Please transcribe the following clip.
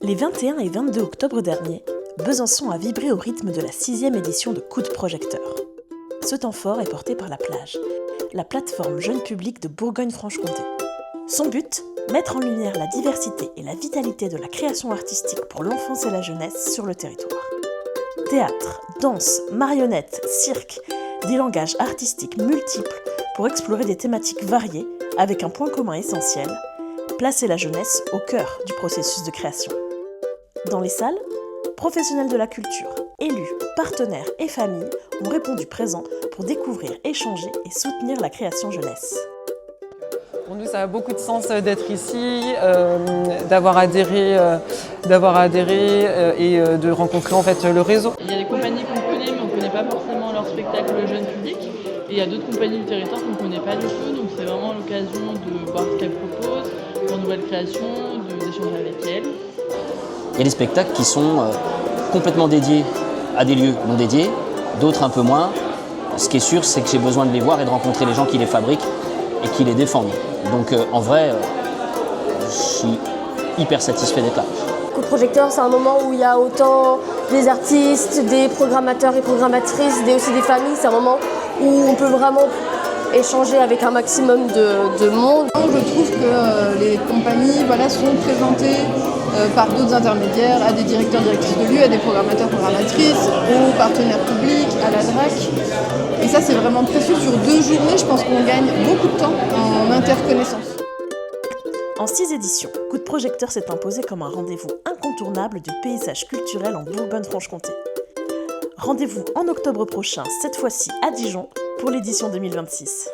Les 21 et 22 octobre dernier, Besançon a vibré au rythme de la 6e édition de Coup de projecteur. Ce temps fort est porté par La Plage, la plateforme jeune public de Bourgogne-Franche-Comté. Son but, mettre en lumière la diversité et la vitalité de la création artistique pour l'enfance et la jeunesse sur le territoire. Théâtre, danse, marionnettes, cirque, des langages artistiques multiples pour explorer des thématiques variées avec un point commun essentiel, placer la jeunesse au cœur du processus de création. Dans les salles, professionnels de la culture, élus, partenaires et familles ont répondu présents pour découvrir, échanger et soutenir la création jeunesse. Pour nous, ça a beaucoup de sens d'être ici, d'avoir adhéré et de rencontrer en fait le réseau. Il y a des compagnies qu'on connaît, mais on ne connaît pas forcément leur spectacle jeune public. Et il y a d'autres compagnies du territoire qu'on ne connaît pas du tout. Donc c'est vraiment l'occasion de voir ce qu'elles proposent, leurs nouvelles créations, d'échanger avec elles. Il y a des spectacles qui sont complètement dédiés à des lieux non dédiés, d'autres un peu moins. Ce qui est sûr, c'est que j'ai besoin de les voir et de rencontrer les gens qui les fabriquent et qui les défendent. Donc en vrai, je suis hyper satisfait d'être là. Coup de projecteur, c'est un moment où il y a autant des artistes, des programmateurs et programmatrices, aussi des familles. C'est un moment où on peut vraiment échanger avec un maximum de monde. Je trouve que les compagnies sont présentées par d'autres intermédiaires, à des directeurs, directrices de lieux, à des programmateurs, programmatrices, aux partenaires publics, à la DRAC. Et ça, c'est vraiment précieux. Sur 2 journées, je pense qu'on gagne beaucoup de temps en interconnaissance. En 6 éditions, Coup de projecteur s'est imposé comme un rendez-vous incontournable du paysage culturel en Bourgogne-Franche-Comté. Rendez-vous en octobre prochain, cette fois-ci à Dijon, pour l'édition 2026.